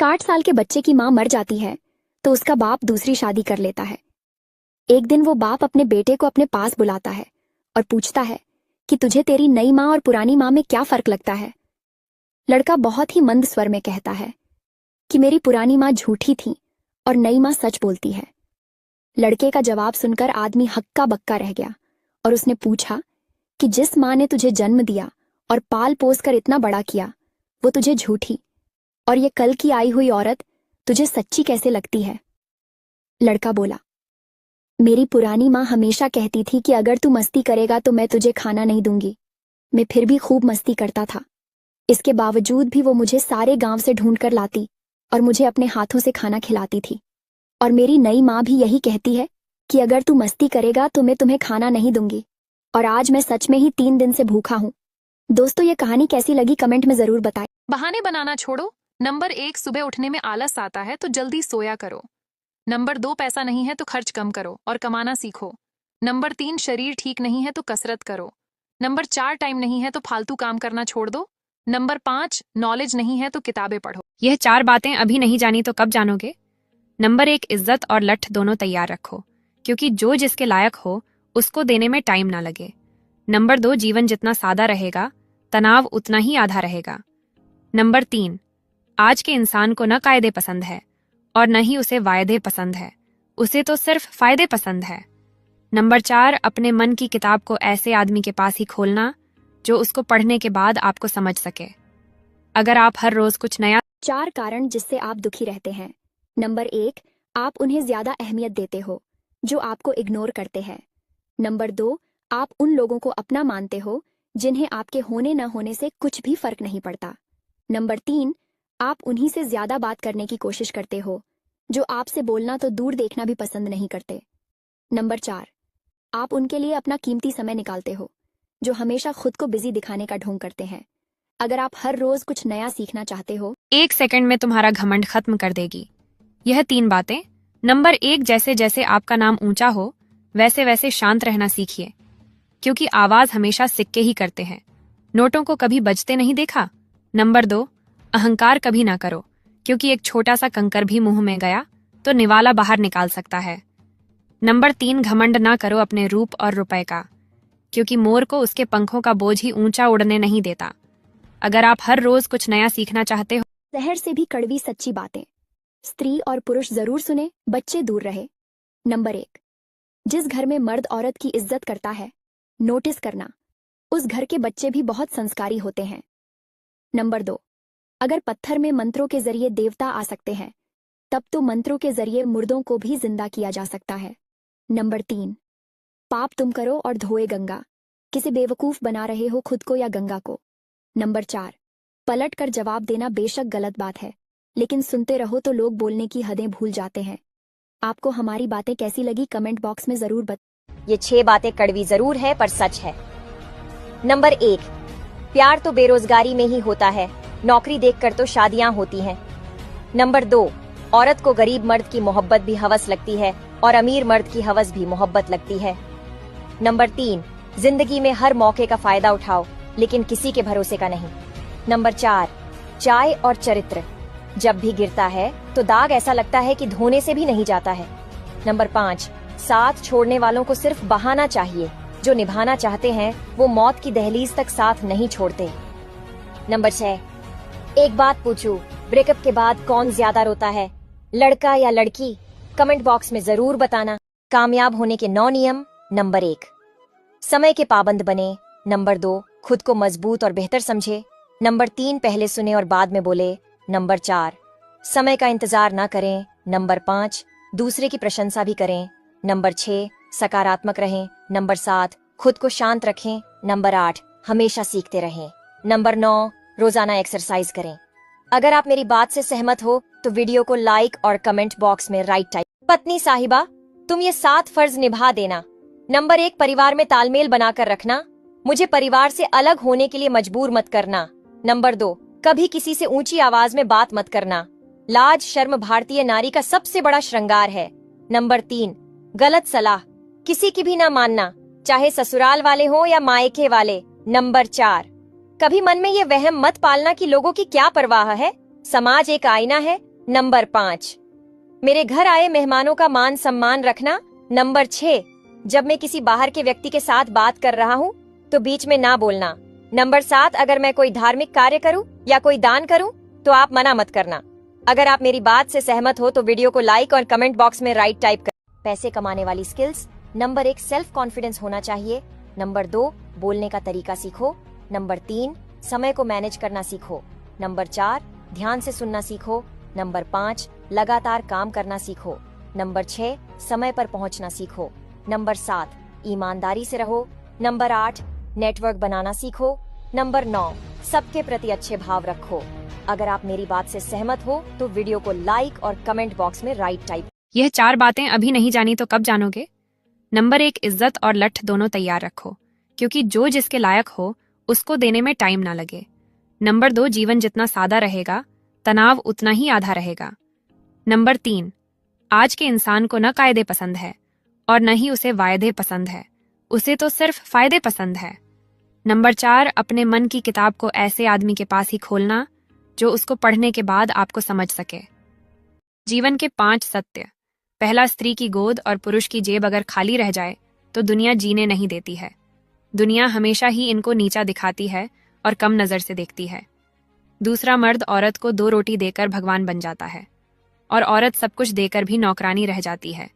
एक 8 साल के बच्चे की माँ मर जाती है तो उसका बाप दूसरी शादी कर लेता है। एक दिन वो बाप अपने बेटे को अपने पास बुलाता है और पूछता है कि तुझे तेरी नई माँ और पुरानी माँ में क्या फर्क लगता है। लड़का बहुत ही मंद स्वर में कहता है कि मेरी पुरानी माँ झूठी थी और नई माँ सच बोलती है। लड़के का जवाब सुनकर आदमी हक्का बक्का रह गया और उसने पूछा कि जिस माँ ने तुझे जन्म दिया और पाल पोस कर इतना बड़ा किया वो तुझे झूठी, और ये कल की आई हुई औरत तुझे सच्ची कैसे लगती है। लड़का बोला, मेरी पुरानी माँ हमेशा कहती थी कि अगर तू मस्ती करेगा तो मैं तुझे खाना नहीं दूंगी। मैं फिर भी खूब मस्ती करता था। इसके बावजूद भी वो मुझे सारे गांव से ढूंढ कर लाती और मुझे अपने हाथों से खाना खिलाती थी। और मेरी नई माँ भी यही कहती है कि अगर तू मस्ती करेगा तो मैं तुम्हें खाना नहीं दूंगी। और आज मैं सच में ही 3 दिन से भूखा हूँ। दोस्तों, ये कहानी कैसी लगी कमेंट में जरूर बताएं। बहाने बनाना छोड़ो। नंबर 1, सुबह उठने में आलस आता है तो जल्दी सोया करो। नंबर 2, पैसा नहीं है तो खर्च कम करो और कमाना सीखो। नंबर 3, शरीर ठीक नहीं है तो कसरत करो। नंबर 4, टाइम नहीं है तो फालतू काम करना छोड़ दो। नंबर 5, नॉलेज नहीं है तो किताबें पढ़ो। यह 4 बातें अभी नहीं जानी तो कब जानोगे। नंबर 1, इज्जत और लठ दोनों तैयार रखो, क्योंकि जो जिसके लायक हो उसको देने में टाइम ना लगे। नंबर 2, जीवन जितना सादा रहेगा तनाव उतना ही आधा रहेगा। नंबर 3, आज के इंसान को न कायदे पसंद है और न ही उसे वायदे पसंद है, उसे तो सिर्फ फायदे पसंद है। नंबर 4, अपने मन की किताब को ऐसे आदमी के पास ही खोलना जो उसको पढ़ने के बाद आपको समझ सके। अगर आप हर रोज कुछ नया 4 कारण जिससे आप दुखी रहते हैं। नंबर 1, आप उन्हें ज्यादा अहमियत देते हो जो आपको इग्नोर करते हैं। नंबर 2, आप उन लोगों को अपना मानते हो जिन्हें आपके होने न होने से कुछ भी फर्क नहीं पड़ता। नंबर 3, आप उन्हीं से ज्यादा बात करने की कोशिश करते हो जो आपसे बोलना तो दूर देखना भी पसंद नहीं करते। नंबर 4, आप उनके लिए अपना कीमती समय निकालते हो जो हमेशा खुद को बिजी दिखाने का ढोंग करते हैं। अगर आप हर रोज कुछ नया सीखना चाहते हो 1 सेकंड में तुम्हारा घमंड खत्म कर देगी यह 3 बातें। नंबर 1, जैसे जैसे आपका नाम ऊंचा हो वैसे वैसे शांत रहना सीखिए, क्योंकि आवाज हमेशा सिक्के ही करते हैं, नोटों को कभी बजते नहीं देखा। नंबर 2, अहंकार कभी ना करो, क्योंकि एक छोटा सा कंकर भी मुंह में गया तो निवाला बाहर निकाल सकता है। नंबर 3, घमंड ना करो अपने रूप और रुपए का, क्योंकि मोर को उसके पंखों का बोझ ही ऊंचा उड़ने नहीं देता। अगर आप हर रोज कुछ नया सीखना चाहते हो शहर से भी कड़वी सच्ची बातें, स्त्री और पुरुष जरूर सुने, बच्चे दूर रहे। नंबर 1, जिस घर में मर्द औरत की इज्जत करता है, नोटिस करना, उस घर के बच्चे भी बहुत संस्कारी होते हैं। नंबर 2, अगर पत्थर में मंत्रों के जरिए देवता आ सकते हैं तब तो मंत्रों के जरिए मुर्दों को भी जिंदा किया जा सकता है। नंबर 3, पाप तुम करो और धोए गंगा, किसे बेवकूफ बना रहे हो खुद को या गंगा को। नंबर 4, पलट कर जवाब देना बेशक गलत बात है, लेकिन सुनते रहो तो लोग बोलने की हदें भूल जाते हैं। आपको हमारी बातें कैसी लगी कमेंट बॉक्स में जरूर बताएं। ये 6 बातें कड़वी जरूर है पर सच है। नंबर 1, प्यार तो बेरोजगारी में ही होता है, नौकरी देखकर तो शादियां होती हैं। नंबर 2, औरत को गरीब मर्द की मोहब्बत भी हवस लगती है और अमीर मर्द की हवस भी मोहब्बत लगती है। नंबर 3, जिंदगी में हर मौके का फायदा उठाओ, लेकिन किसी के भरोसे का नहीं। नंबर 4, चाय और चरित्र, जब भी गिरता है तो दाग ऐसा लगता है कि धोने से भी नहीं जाता है। नंबर 5, साथ छोड़ने वालों को सिर्फ बहाना चाहिए, जो निभाना चाहते हैं वो मौत की दहलीज तक साथ नहीं छोड़ते। नंबर 6, एक बात पूछूं, ब्रेकअप के बाद कौन ज्यादा रोता है, लड़का या लड़की? कमेंट बॉक्स में जरूर बताना। कामयाब होने के 9 नियम। नंबर 1, समय के पाबंद बने। नंबर 2, खुद को मजबूत और बेहतर समझे। नंबर 3, पहले सुने और बाद में बोले। नंबर 4, समय का इंतजार ना करें। नंबर 5, दूसरे की प्रशंसा भी करें। नंबर 6, सकारात्मक रहें। नंबर 7, खुद को शांत रखें। नंबर 8, हमेशा सीखते रहें। नंबर 9, रोजाना एक्सरसाइज करें। अगर आप मेरी बात से सहमत हो तो वीडियो को लाइक और कमेंट बॉक्स में राइट टाइप। पत्नी साहिबा, तुम ये 7 फर्ज निभा देना। नंबर 1, परिवार में तालमेल बनाकर रखना, मुझे परिवार से अलग होने के लिए मजबूर मत करना। नंबर 2, कभी किसी से ऊंची आवाज में बात मत करना, लाज शर्म भारतीय नारी का सबसे बड़ा श्रृंगार है। नंबर 3, गलत सलाह किसी की भी ना मानना, चाहे ससुराल वाले हो या मायके वाले। नंबर 4, कभी मन में ये वहम मत पालना कि लोगों की क्या परवाह है, समाज एक आईना है, नंबर 5, मेरे घर आए मेहमानों का मान सम्मान रखना। नंबर 6, जब मैं किसी बाहर के व्यक्ति के साथ बात कर रहा हूँ तो बीच में ना बोलना। नंबर 7, अगर मैं कोई धार्मिक कार्य करूँ या कोई दान करूँ तो आप मना मत करना। अगर आप मेरी बात से सहमत हो तो वीडियो को लाइक और कमेंट बॉक्स में राइट टाइप कर। पैसे कमाने वाली स्किल्स। नंबर 1, सेल्फ कॉन्फिडेंस होना चाहिए। नंबर 2, बोलने का तरीका सीखो। नंबर 3, समय को मैनेज करना सीखो। नंबर 4, ध्यान से सुनना सीखो। नंबर 5, लगातार काम करना सीखो। नंबर 6, समय पर पहुंचना सीखो। नंबर 7, ईमानदारी से रहो। नंबर 8, नेटवर्क बनाना सीखो। नंबर 9, सबके प्रति अच्छे भाव रखो। अगर आप मेरी बात से सहमत हो तो वीडियो को लाइक और कमेंट बॉक्स में राइट टाइप। यह 4 बातें अभी नहीं जानी तो कब जानोगे? नंबर 1, इज्जत और लठ दोनों तैयार रखो, क्योंकि जो जिसके लायक हो उसको देने में टाइम ना लगे। नंबर 2, जीवन जितना सादा रहेगा तनाव उतना ही आधा रहेगा। नंबर 3, आज के इंसान को न कायदे पसंद है और न ही उसे वायदे पसंद है, उसे तो सिर्फ फायदे पसंद है। नंबर 4, अपने मन की किताब को ऐसे आदमी के पास ही खोलना जो उसको पढ़ने के बाद आपको समझ सके। जीवन के 5 सत्य। पहला, स्त्री की गोद और पुरुष की जेब अगर खाली रह जाए तो दुनिया जीने नहीं देती है। दुनिया हमेशा ही इनको नीचा दिखाती है और कम नजर से देखती है। दूसरा, मर्द औरत को 2 रोटी देकर भगवान बन जाता है और औरत सब कुछ देकर भी नौकरानी रह जाती है।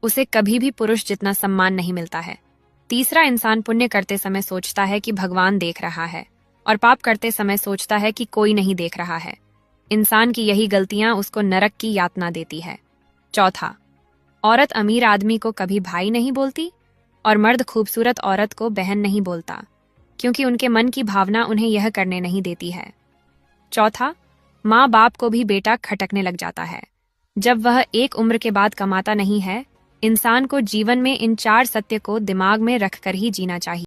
उसे कभी भी पुरुष जितना सम्मान नहीं मिलता है। तीसरा, इंसान पुण्य करते समय सोचता है कि भगवान देख रहा है और पाप करते समय सोचता है कि कोई नहीं देख रहा है। इंसान की यही गलतियां उसको नरक की यातना देती है। चौथा, औरत अमीर आदमी को कभी भाई नहीं बोलती और मर्द खूबसूरत औरत को बहन नहीं बोलता, क्योंकि उनके मन की भावना उन्हें यह करने नहीं देती है। चौथा, माँ बाप को भी बेटा खटकने लग जाता है जब वह एक उम्र के बाद कमाता नहीं है। इंसान को जीवन में इन 4 सत्य को दिमाग में रखकर ही जीना चाहिए।